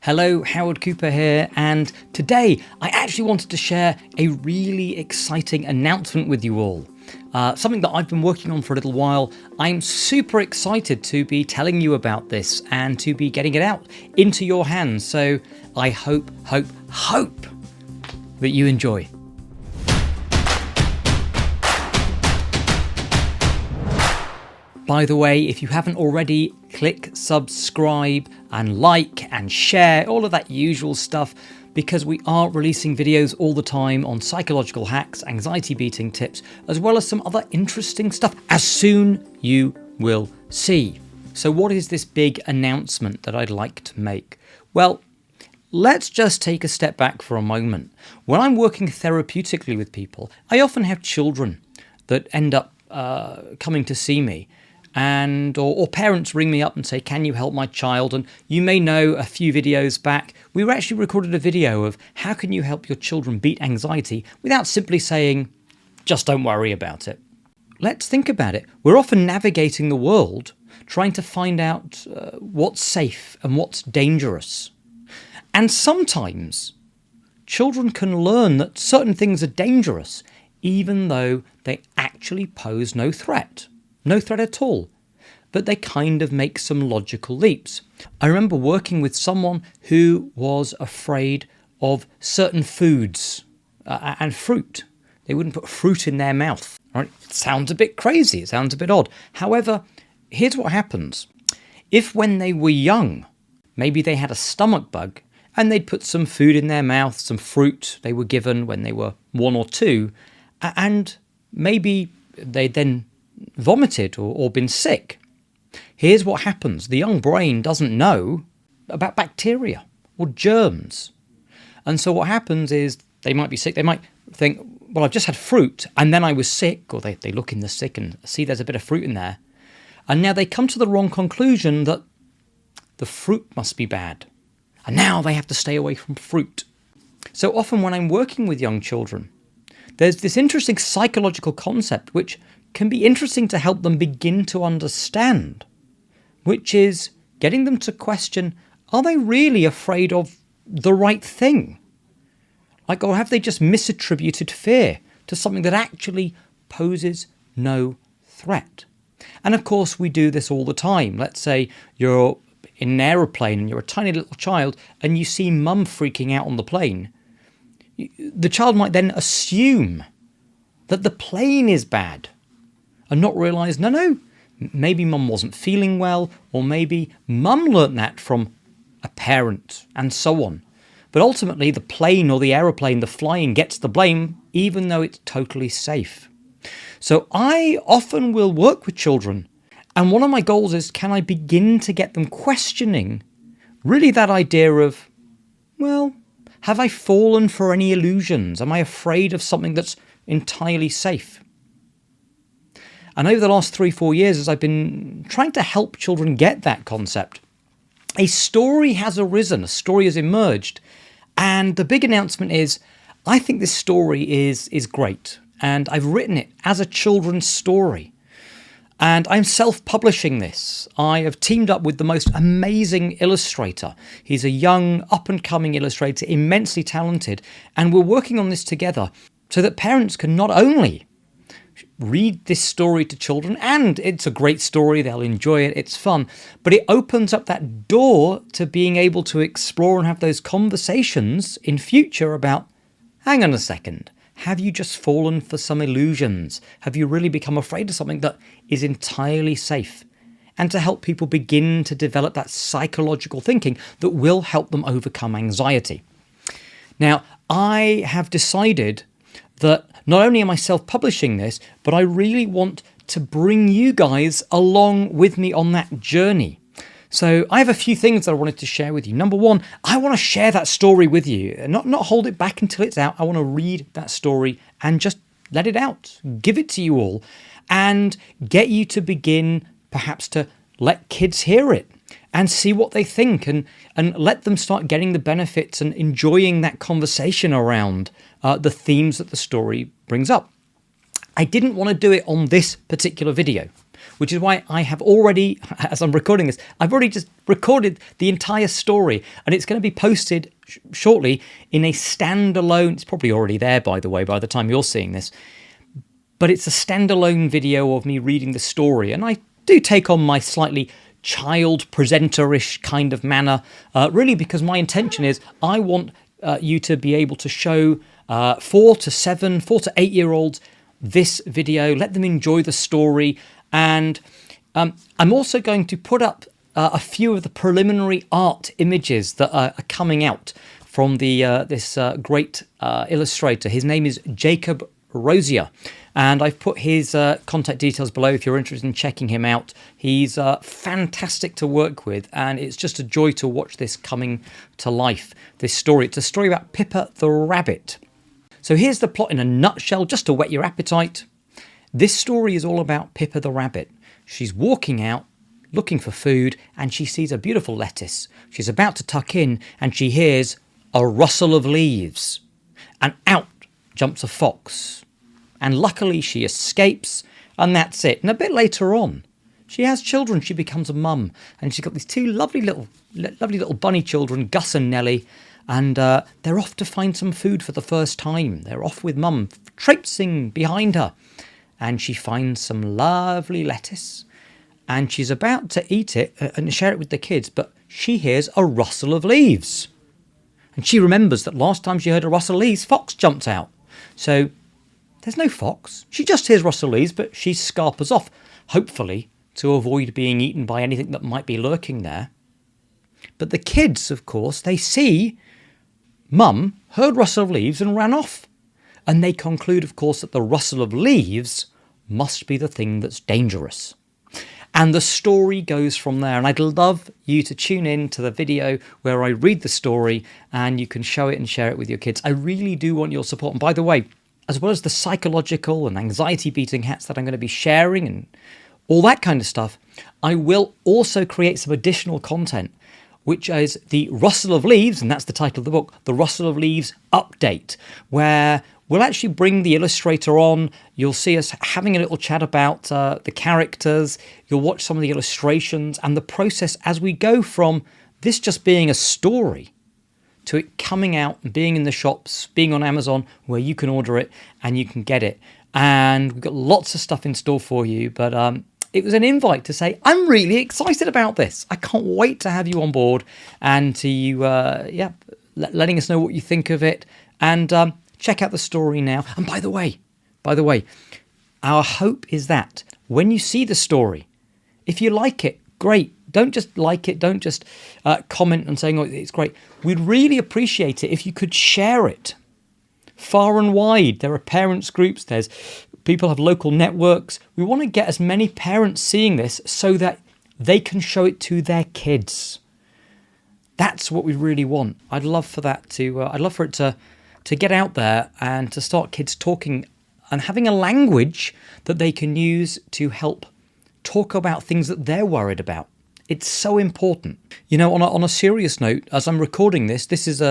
Hello, Howard Cooper here, and today I actually wanted to share a really exciting announcement with you all. Something that I've been working on for a little while. I'm super excited to be telling you about this and to be getting it out into your hands, so I hope that you enjoy. By the way, if you haven't already, click subscribe and like and share, all of that usual stuff, because we are releasing videos all the time on psychological hacks, anxiety beating tips, as well as some other interesting stuff, as soon you will see. So what is this big announcement that I'd like to make? Well, let's just take a step back for a moment. When I'm working therapeutically with people, I often have children that end up coming to see me. Or parents ring me up and say, can you help my child? And you may know a few videos back, we actually recorded a video of how can you help your children beat anxiety without simply saying, just don't worry about it. Let's think about it. We're often navigating the world trying to find out what's safe and what's dangerous. And sometimes children can learn that certain things are dangerous, even though they actually pose no threat. No threat at all, but they kind of make some logical leaps. I remember working with someone who was afraid of certain foods and fruit. They wouldn't put fruit in their mouth. Right? It sounds a bit crazy, it sounds a bit odd. However, here's what happens. If when they were young, maybe they had a stomach bug and they'd put some food in their mouth, some fruit they were given when they were 1 or 2, and maybe they then vomited or been sick. Here's what happens. The young brain doesn't know about bacteria or germs. And so what happens is they might be sick. They might think, well, I've just had fruit and then I was sick, or they look in the sick and see there's a bit of fruit in there. And now they come to the wrong conclusion that the fruit must be bad. And now they have to stay away from fruit. So often when I'm working with young children, there's this interesting psychological concept which can be interesting to help them begin to understand, which is getting them to question, are they really afraid of the right thing? Like, or have they just misattributed fear to something that actually poses no threat? And of course, we do this all the time. Let's say you're in an aeroplane and you're a tiny little child and you see mum freaking out on the plane. The child might then assume that the plane is bad, and not realise, no, maybe mum wasn't feeling well, or maybe mum learnt that from a parent, and so on. But ultimately, the plane or the aeroplane, the flying, gets the blame, even though it's totally safe. So I often will work with children, and one of my goals is, can I begin to get them questioning really that idea of, well, have I fallen for any illusions? Am I afraid of something that's entirely safe? And over the last 3-4 years, as I've been trying to help children get that concept, a story has arisen, a story has emerged. And the big announcement is, I think this story is great. And I've written it as a children's story. And I'm self-publishing this. I have teamed up with the most amazing illustrator. He's a young, up-and-coming illustrator, immensely talented. And we're working on this together so that parents can not only read this story to children, and it's a great story, they'll enjoy it, it's fun, but it opens up that door to being able to explore and have those conversations in future about, hang on a second, have you just fallen for some illusions? Have you really become afraid of something that is entirely safe? And to help people begin to develop that psychological thinking that will help them overcome anxiety. Now, I have decided that not only am I self-publishing this, but I really want to bring you guys along with me on that journey. So I have a few things that I wanted to share with you. Number one, I want to share that story with you, not hold it back until it's out. I want to read that story and just let it out, give it to you all, and get you to begin perhaps to let kids hear it and see what they think, and let them start getting the benefits and enjoying that conversation around the themes that the story brings up. I didn't want to do it on this particular video. which is why I have already, as I'm recording this, I've already just recorded the entire story, and it's going to be posted shortly in a standalone, it's probably already there, by the way, by the time you're seeing this, but it's a standalone video of me reading the story, and I do take on my slightly child presenter-ish kind of manner, really because my intention is I want you to be able to show 4 to 8 year olds this video, let them enjoy the story, and I'm also going to put up a few of the preliminary art images that are coming out from this great illustrator. His name is Jacob Rosier, and I've put his contact details below if you're interested in checking him out. He's fantastic to work with, and it's just a joy to watch this coming to life, this story. It's a story about Pippa the rabbit. So here's the plot in a nutshell, just to whet your appetite. This story is all about Pippa the rabbit. She's walking out, looking for food, and she sees a beautiful lettuce. She's about to tuck in, and she hears a rustle of leaves. And out jumps a fox. And luckily she escapes, and that's it. And a bit later on, she has children. She becomes a mum, and she's got these two lovely little bunny children, Gus and Nellie. And they're off to find some food for the first time. They're off with mum, traipsing behind her. And she finds some lovely lettuce. And she's about to eat it and share it with the kids. But she hears a rustle of leaves. And she remembers that last time she heard a rustle of leaves, fox jumped out. So there's no fox. She just hears rustle of leaves, but she scarpers off, hopefully to avoid being eaten by anything that might be lurking there. But the kids, of course, they see Mum heard rustle of leaves and ran off. And they conclude, of course, that the rustle of leaves must be the thing that's dangerous. And the story goes from there. And I'd love you to tune in to the video where I read the story and you can show it and share it with your kids. I really do want your support. And by the way, as well as the psychological and anxiety beating hats that I'm going to be sharing and all that kind of stuff, I will also create some additional content, which is the Rustle of Leaves, and that's the title of the book, the Rustle of Leaves update, where we'll actually bring the illustrator on. You'll see us having a little chat about the characters. You'll watch some of the illustrations and the process as we go from this just being a story to it coming out and being in the shops, being on Amazon, where you can order it and you can get it. And we've got lots of stuff in store for you, but it was an invite to say, I'm really excited about this. I can't wait to have you on board and to you, letting us know what you think of it. And check out the story now. And by the way, our hope is that when you see the story, if you like it, great. Don't just like it. Don't just comment and saying, oh, it's great. We'd really appreciate it if you could share it far and wide. There are parents groups. There's people have local networks. We want to get as many parents seeing this so that they can show it to their kids. That's what we really want. I'd love for that to. I'd love for it to get out there and to start kids talking and having a language that they can use to help talk about things that they're worried about. It's so important. You know, on a serious note, as I'm recording this, there's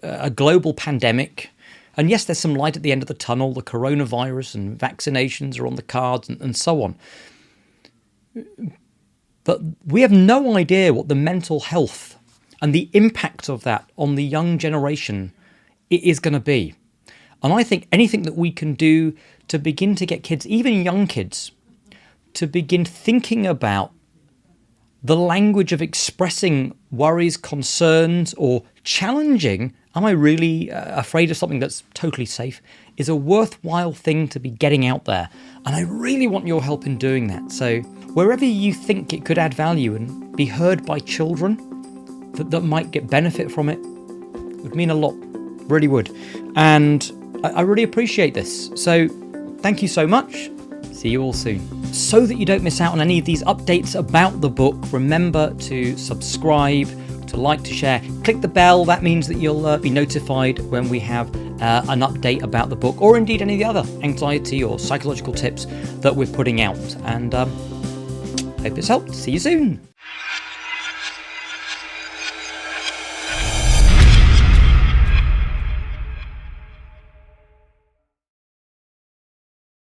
a global pandemic. And yes, there's some light at the end of the tunnel. The coronavirus and vaccinations are on the cards and so on. But we have no idea what the mental health and the impact of that on the young generation is going to be. And I think anything that we can do to begin to get kids, even young kids, to begin thinking about the language of expressing worries, concerns, or challenging, am I really afraid of something that's totally safe, is a worthwhile thing to be getting out there. And I really want your help in doing that. So wherever you think it could add value and be heard by children that might get benefit from it, would mean a lot, really would. And I really appreciate this. So thank you so much. See you all soon. So that you don't miss out on any of these updates about the book, remember to subscribe, to like, to share. Click the bell. That means that you'll be notified when we have an update about the book, or indeed any of the other anxiety or psychological tips that we're putting out. And hope it's helped. See you soon.